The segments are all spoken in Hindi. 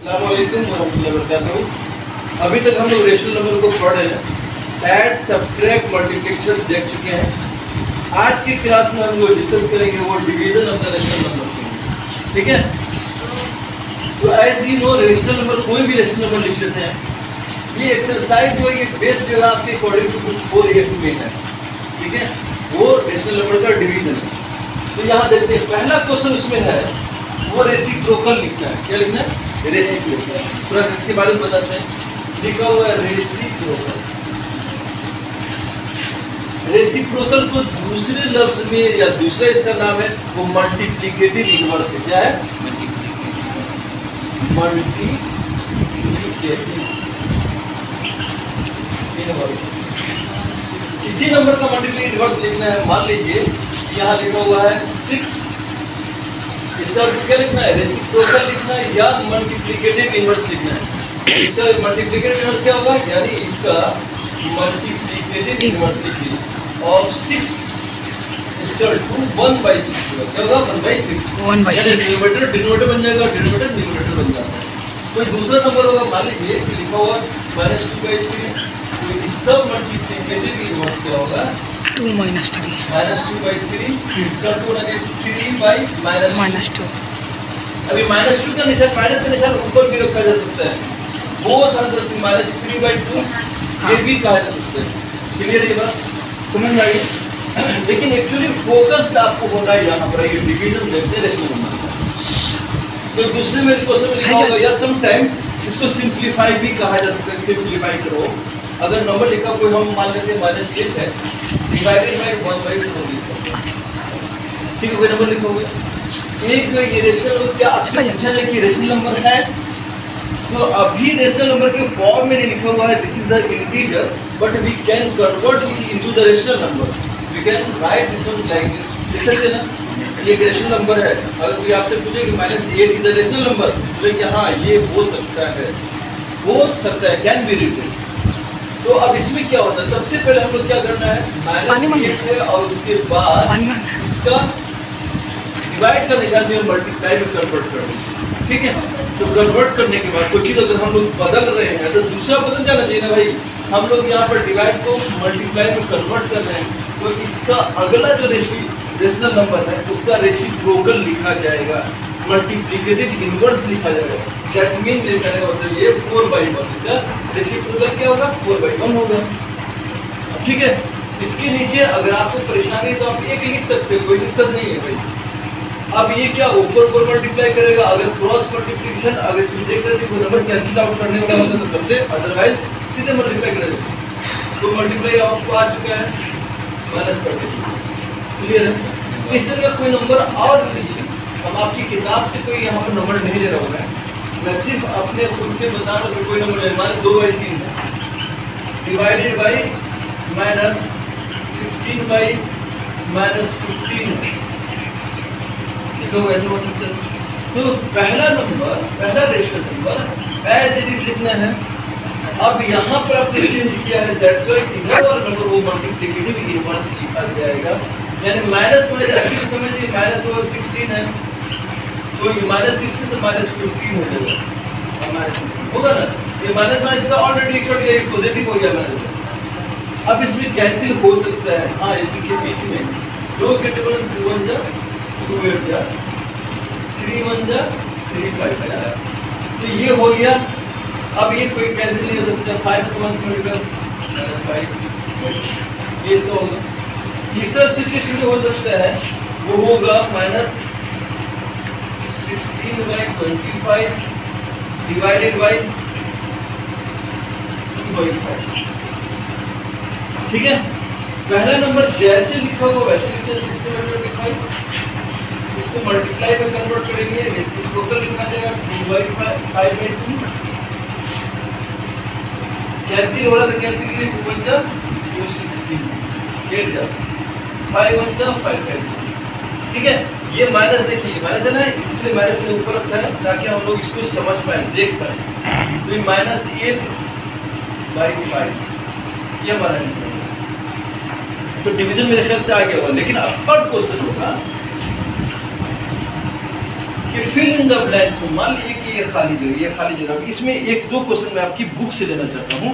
अस्सलामुअलैकुम वरहमतुल्लाहि वबरकातुहू। अभी तक हम लोग रेशनल नंबर को पढ़ रहे हैं, ऐड सब्ट्रैक्ट मल्टीप्लिकेशन देख चुके हैं। आज की क्लास में हम लोग डिस्कस करेंगे वो division of the rational number. ठीक है, तो as you know rational number, कोई भी रेशनल नंबर लिख लेते हैं। ये एक्सरसाइज जो ये बेस्ड जो है आपके अकॉर्डिंग टू 4F में है। ठीक है, वो रेशनल नंबर का डिवीजन है। तो यहाँ देखते हैं पहला क्वेश्चन उसमें है वो रेसिप्रोकल लिखना है। क्या लिखना है? रेसिप्रोकल। थोड़ा सा इसके बारे में बताते हैं। लिखा हुआ है रेसिप्रोकल। रेसिप्रोकल को दूसरे लफ्ज में या दूसरा इसका नाम है वो मल्टीप्लिकेटिव इनवर्स है। क्या है? Multiplicative inverse. किसी नंबर का मल्टीप्लिकेटिव इनवर्स लिखना है। मान लीजिए यहाँ लिखा हुआ है 6, इसका क्या लिखना है? रेसिप्रोकल लिखना है या मल्टीप्लिकेटिव इनवर्स लिखना है। इसका मल्टीप्लिकेटिव इनवर्स क्या होगा? यानी इसका मल्टीप्लिकेटिव इनवर्स लिखिए ऑफ 6 इसका 1/6 क्या होगा? 1/6। डिनोमिनेटर डिनोमिनेटर बन जाएगा, डिनोमिनेटर न्यूमरेटर बन जाता है। कोई दूसरा नंबर होगा, मान लीजिए लिखा हुआ -2/3, तो इसका मल्टीप्लिकेटिव इनवर्स क्या होगा? 2 - 3 -2/3, इसका 2 -3/-2। अभी -2 का निशान, माइनस का निशान ऊपर भी रखा जा सकता है। वो था -3/2 ये भी कहा जा सकता है। क्लियर ये बात समझ में आई? लेकिन एक्चुअली फोकस्ड आपको होना है यहाँ पर। ये डिवीजन देखते रहते तो दूसरे में क्वेश्चन में लिखा होगा या सम टाइम इसको सिंप्लीफाई भी कहा जा सकता है। सिंप्लीफाई करो, अगर नंबर लिखा कोई हम मान लेते हैं -8 है, डिवाइडेड बाय 1/4 लिखा। ठीक है, कोई नंबर लिखा होगा एक ये रेशनल नंबर। क्या आपसे पूछा जाए कि रेशनल नंबर है, तो अभी रेशनल नंबर के फॉर्म में नहीं लिखा हुआ है this is the integer, but we can convert it into the rational number. We can write this one like this. लिख सकते हैं ना, ये रेशनल नंबर है। अगर कोई आपसे पूछे कि -8 इज द रेशनल नंबर, तो कि हाँ ये हो सकता है, कैन बी रिटन। तो अब इसमें क्या होता है? सबसे पहले हम लोग क्या करना है, -8 है और उसके बाद इसका डिवाइड का निशान में मल्टीप्लाई में कन्वर्ट कर दें। ठीक है, तो कन्वर्ट करने के बाद कोई चीज़ अगर हम लोग बदल रहे हैं तो दूसरा बदल जाना चाहिए ना भाई। हम लोग यहाँ पर डिवाइड को मल्टीप्लाई में कन्वर्ट कर रहे हैं, तो इसका अगला जो रेशनल नंबर है उसका रेसिप्रोकल लिखा जाएगा, मल्टीप्लिकेटिव इनवर्स लिखा जाएगा। दैट्स मीन ये कहने का मतलब ये 4/1, इसका रेसिप्रोकल क्या होगा? 4/1 होगा। ठीक है, इसके नीचे अगर आपको परेशानी है तो आप एक लिख सकते हो, कोई दिक्कत नहीं है भाई। अब ये क्या ऊपर मल्टीप्लाई करेगा? अगर क्रॉस मल्टीप्लिकेशन, अगर इसमें देख रहे थे कोई नंबर कैंसिल आउट करने वाला होता तो करते, अदरवाइज सीधे मल्टीप्लाई करेगा। तो मल्टीप्लाई आपको आ चुका है माइनस कर दीजिए। क्लियर है? इस तरह का कोई नंबर और लीजिए। हम आपकी किताब से कोई यहाँ पर नंबर नहीं ले रहा हूँ मैं सिर्फ अपने खुद से बता रहा हूँ। कोई नंबर है -2/3 है, डिवाइडेड बाई -16/-15 लिखो, ऐसे हो सकता है। तो पहला नंबर, पहला rational number as it is लिखना है। अब यहाँ पर आपने चेंज किया है, दैट्स व्हाई इधर वाला नंबर वो मल्टीप्लिकेटिव इनवर्स लिखा जाएगा। यानी माइनस एक्चुअली समझिए -16 है, तो ये -16 तो -15 हो जाएगा, होगा ना। ये माइनस का ऑलरेडी एक पॉजिटिव हो गया माइनस। अब इसमें कैंसिल हो सकता है। हाँ, इसके बीच में 2 के टेबल 2 1 जा 2 8 जा 3 1 जा 3 5 जा, तो ये हो गया। अब ये कोई कैंसिल नहीं हो सकता। 5 को 1 से मल्टीप्लाई -5, ये इसका होगा। तीसरा सिचुएशन जो हो सकता है वो होगा -16/25 डिवाइडेड बाई 2/5। ठीक है, पहला नंबर जैसे लिखा हुआ वैसे लिखते हैं 16/25। इसको मल्टीप्लाई में कन्वर्ट करेंगे, रेसिप्रोकल लिखा जाएगा 2/5/2। कैंसिल हो रहा था, कैंसिल के लिए 2 1 जा 2 16 8 जा 5 1 जा 5 5। ठीक है, ये माइनस देखिए, माइनस है ना, इसलिए माइनस में ऊपर रखा है ताकि हम लोग इसको समझ पाए, देख पाए। तो ये -8/5 ये हमारा आंसर है। तो डिवीजन मेरे ख्याल से आ गया होगा। लेकिन अब थर्ड क्वेश्चन होगा कि फिल इन द ब्लैंक्स में मान लीजिए कि देखिए ये खाली जगह, ये खाली जगह, इसमें एक दो क्वेश्चन मैं आपकी बुक से लेना चाहता हूँ।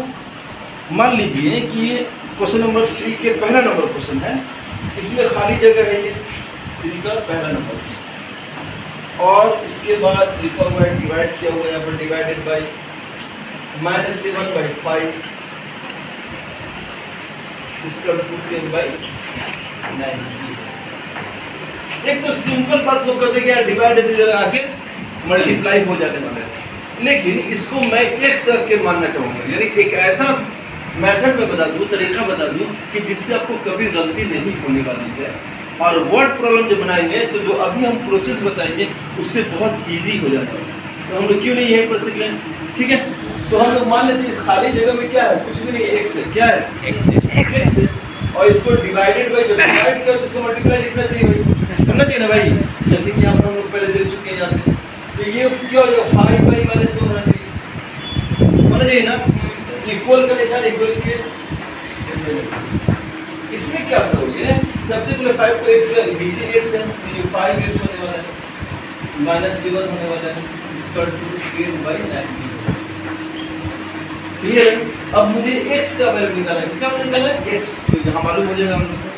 मान लीजिए कि ये क्वेश्चन नंबर 3 के पहला नंबर क्वेश्चन है, इसमें खाली जगह है, ये 3 का पहला नंबर, और इसके बाद लिखा हुआ है डिवाइड किया हुआ है यहाँ पर, डिवाइडेड बाई -7/5 इसका 10/9। एक तो सिंपल बात लोग कहते हैं कि डिवाइड आके मल्टीप्लाई हो जाने वाला है, लेकिन इसको मैं एक सर के मानना चाहूँगा, यानी एक ऐसा मेथड में बता दूँ, तरीका बता दूँ कि जिससे आपको कभी गलती नहीं होने वाली है, और वर्ड प्रॉब्लम जब बनाएंगे तो जो अभी हम प्रोसेस बताएंगे उससे बहुत इजी हो जाता है। तो हम लोग क्यों नहीं यहीं पर सीख लें, ठीक है। तो हम लोग मान लेते हैं खाली जगह में क्या है, कुछ भी नहीं, एक्स है, क्या है, एक्स है, और इसको डिवाइडेड बाई, जब डिवाइड किया तो इसको मल्टीप्लाई लिखना चाहिए भाई, समझना चाहिए ना भाई, जैसे कि हम लोग पहले देख चुके हैं यहाँ से। तो ये क्या हो जाएगा, 5/-7 होना चाहिए ना, इक्वल का निशान इक्वल के। इसमें क्या करोगे, सबसे पहले 5 को x का नीचे x है, तो ये 5x होने वाला है, -7 होने वाला है, इसका 10/9। क्लियर है। अब मुझे x का वैल्यू निकालना है, किसका वैल्यू निकालना है, x, तो यहाँ मालूम हो जाएगा हम लोग को।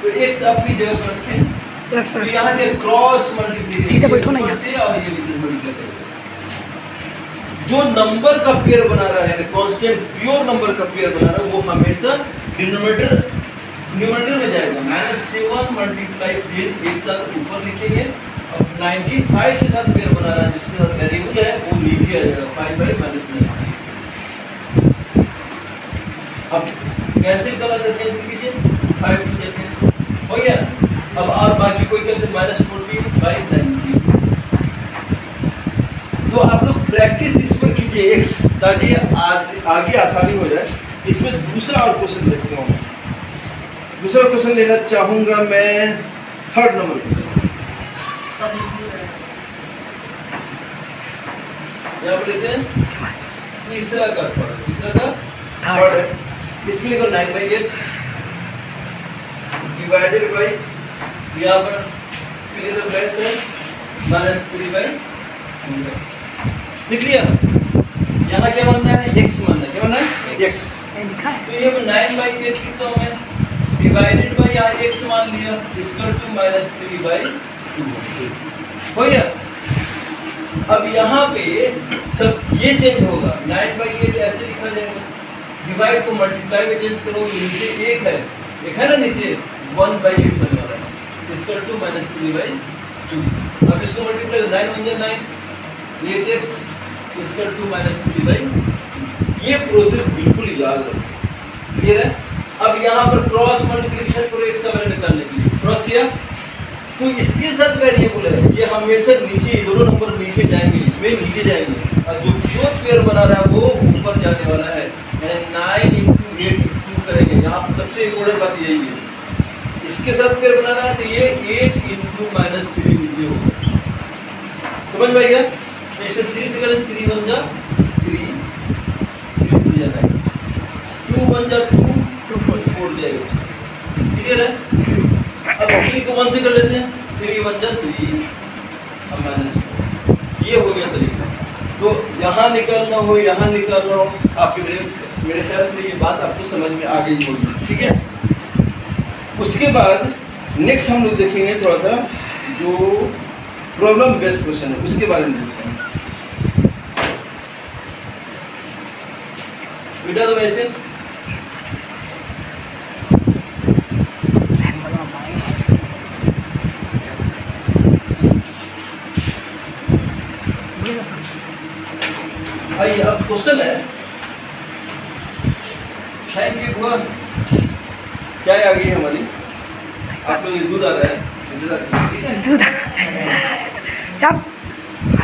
तो x अपनी जगह पर रखें, तो यहाँ के क्रॉस मल्टीप्लिकेशन सीधा बैठो ना यहाँ से, और ये मल्टीप्लाई करो। जो नंबर का पेयर बना रहा है, कांस्टेंट प्योर नंबर का पेयर बना रहा है, वो हमेशा न्यूमरेटर में जाएगा। -7 मल्टीप्लाई फिर एक साथ ऊपर लिखेंगे, अब 95 के साथ पेयर बना रहा है, जिसके साथ वेरिएबल है वो नीचे आ जाएगा, 5/-9। अब कैंसिल करना है, कैंसिल कीजिए, 5 टू जाते हो गया। अब और बाकी कोई कैंसिल, -14/90। तो आप लोग प्रैक्टिस इस पर कीजिए x, ताकि आगे आसानी हो जाए। इसमें दूसरा और क्वेश्चन देखते हैं, दूसरा क्वेश्चन लेना चाहूंगा मैं 3rd नंबर पे, यहाँ पर लेते हैं तीसरा का थर्ड है, इसमें लिखो 9/8 डिवाइडेड बाई, यहाँ पर फिल इन द ब्लैंक्स है, -3/100। लिखिए यहाँ क्या बनना है, x मानना है, क्या बनना है, x। तो ये 9/8 लिखता हूँ मैं, डिवाइडेड बाई यहाँ x मान लिया, इसका 2 -3/2 हो गया। अब यहाँ पे सब ये चेंज होगा, 9/8 ऐसे लिखा जाएगा, डिवाइड को मल्टीप्लाई में चेंज करो, नीचे एक है ना, नीचे 1/x होने वाला है, इसका 2 -3/2। अब इसको मल्टीप्लाई 9 × 9, 8x इसका 2 -3/2। ये प्रोसेस बिल्कुल याद रखो, क्लियर है। अब यहाँ पर क्रॉस मल्टीप्लिकेशन करो x का वैल्यू निकालने के लिए, क्रॉस किया तो इसके साथ वेरिएबल है, ये हमेशा नीचे, ये दोनों नंबर नीचे जाएंगे, इसमें नीचे जाएंगे, और जो प्योर पेयर बना रहा है वो ऊपर जाने वाला है, यानी 9 × 8 × 2 करेंगे। यहाँ पर सबसे इम्पोर्टेंट बात यही है, इसके साथ पेयर बना रहा है तो ये 8 × -3 नीचे होगा, समझ में आएगा। इसे 3 से करें, 3 × 1 = 3, 3 × 3 = 9, 2 × 1 = 2, 4 जाएगा, क्लियर है। अब 3 को 1 से कर लेते हैं, 3 × 1 = 3, अब -4, ये हो गया तरीका। तो यहाँ निकालना हो, यहाँ निकालना हो, आपके मेरे ख्याल से ये बात आपको समझ में आ गई होगी, ठीक है। उसके बाद नेक्स्ट हम लोग देखेंगे थोड़ा सा जो प्रॉब्लम बेस्ड क्वेश्चन है, उसके बारे में देखते हैं। बेटा तो वैसे भाई, अब क्वेश्चन है, थैंक यू बुआ, चाय आ गई है हमारी, आप लोग ये दूध आ रहा है, दूध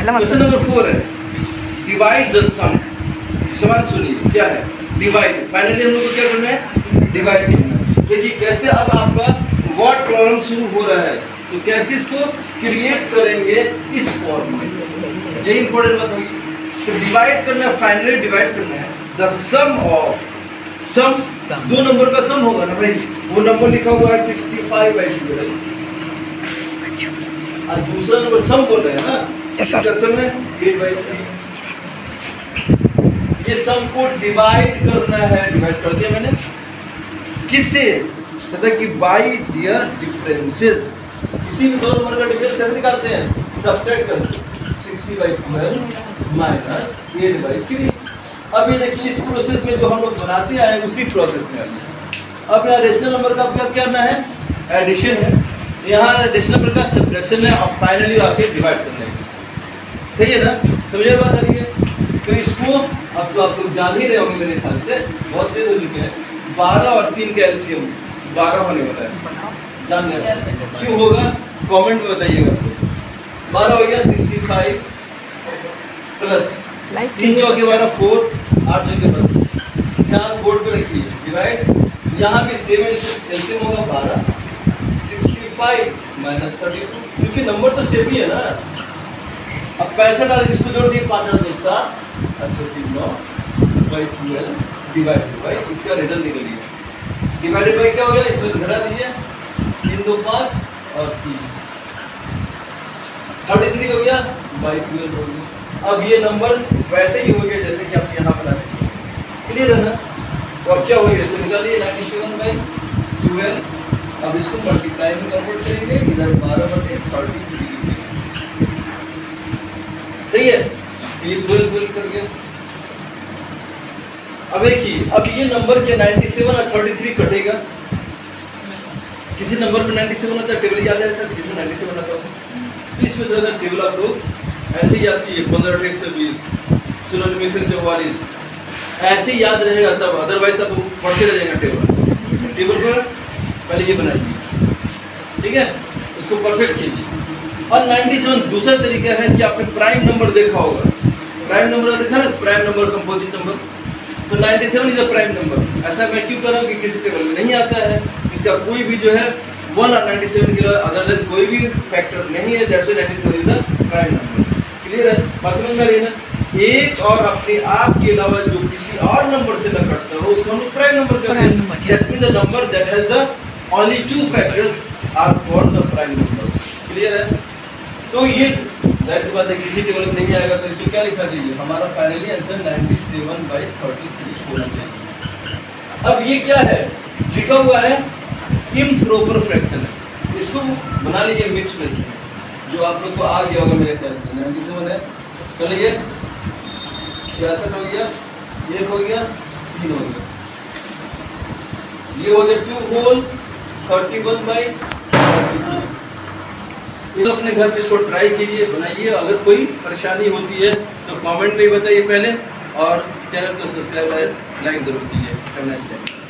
क्वेश्चन नंबर 4 है, डिवाइड द सम। सवाल सुनिए, क्या है, डिवाइड, फाइनली हम लोग को क्या करना है, डिवाइड करना है। देखिए कैसे अब आपका वर्ड प्रॉब्लम शुरू हो रहा है, तो कैसे इसको क्रिएट करेंगे इस फॉर्म में, यही इंपॉर्टेंट बात होगी। तो डिवाइड करना है, फाइनली डिवाइड करना है, द सम ऑफ, सम दो नंबर का सम होगा ना भाई, वो नंबर लिखा हुआ है 65/2, और दूसरा नंबर सम बोल रहे हैं ना, इसका सम है 8/3। ये सम को डिवाइड करना है, डिवाइड कर दिया मैंने किससे, तथा कि बाय देयर डिफरेंसेस। किसी भी दो नंबर का डिफरेंस कैसे निकालते हैं, सब्ट्रैक्ट करके 60/12 माइनस 8/3। अब ये देखिए इस प्रोसेस में जो हम लोग बनाते आए उसी प्रोसेस में अब यहाँ रेशनल नंबर का क्या करना है, एडिशन है, यहाँ रेशनल नंबर का सब्ट्रैक्शन है और फाइनली आके डिवाइड करना है। सही है ना, समझे बात आ रही है। तो इसको अब तो आप लोग जान ही रहे होंगे मेरे ख्याल से, बहुत तेज हो चुके हैं। 12 और 3 का एलसीएम 12 होने वाला है, जान रहे हैं क्यों होगा, कमेंट में बताइएगा। 12 हो गया 65 प्लस 3 चौके 12 4 8 चौके 12। ध्यान बोर्ड पे रखिए, डिवाइड यहाँ भी सेम एलसीएम होगा 12 65 माइनस 32, क्योंकि नंबर तो सेम ही है ना। अब 65 डाल इसको जोड़ दिए 5 और 2 7 9/12 डिवाइड बाय इसका रिजल्ट निकलिए। डिवाइडेड बाय क्या हो गया, इसमें घटा दीजिए 3 2 5 और 3 33 हो गया बाय 12 हो गया। अब ये नंबर वैसे ही हो गया जैसे कि आप यहाँ बना रहे हैं, क्लियर है ना। तो अब क्या हो गया, तो निकालिए 97/12। अब इसको मल्टीप्लाई में कन्वर्ट करेंगे, इधर 12/33 सही है, ये 12 करके। अब एक ही, अब ये नंबर के 97 और 33 कटेगा। किसी नंबर पे 97 आता है, टेबल याद है सर, किसमें 97 आता है, तो इसमें थोड़ा सा टेबल आप लोग ऐसे ही याद कीजिए, 15 120 16 144 ऐसे ही याद रहेगा तब, अदरवाइज आप पढ़ते रह जाएगा टेबल। टेबल पर पहले ये बनाइए, ठीक है, इसको परफेक्ट कीजिए। और 97 दूसरा तरीका है कि आपने प्राइम नंबर देखा होगा, प्राइम नंबर देखा ना, प्राइम नंबर कंपोजिट नंबर, तो 97 इज अ प्राइम नंबर। ऐसा मैं क्यों कर रहा हूँ कि किसी टेबल में नहीं आता है, इसका कोई भी जो है 1 और 97 के अलावा अदर देन कोई भी फैक्टर नहीं है, that's why 97 is the prime number. Clear है, बात समझ में आ रही है ना। एक और अपने आप के अलावा जो किसी और नंबर से न कटता हो उसको हम लोग प्राइम नंबर कहते हैं। That means the number that has the only 2 factors are called the prime number. Clear है, तो ये दैट्स बात है, किसी टेबल में नहीं आएगा तो इसको क्या लिखना चाहिए, हमारा फाइनली आंसर 97/33 होना चाहिए। अब ये क्या है, लिखा हुआ है इम्प्रॉपर फ्रैक्शन है, इसको बना लीजिए मिक्स फ्रैक्शन, जो आप लोग को आ गया होगा मेरे ख्याल से। 97 है, चलिए 66 हो गया, 1 हो गया, 3 हो गया, ये हो गया 2 होल 31/32। तो अपने घर पे इसको ट्राई कीजिए, बनाइए। अगर कोई परेशानी होती है तो कमेंट में बताइए पहले, और चैनल को सब्सक्राइब लाइक जरूर कीजिए। Have a nice day.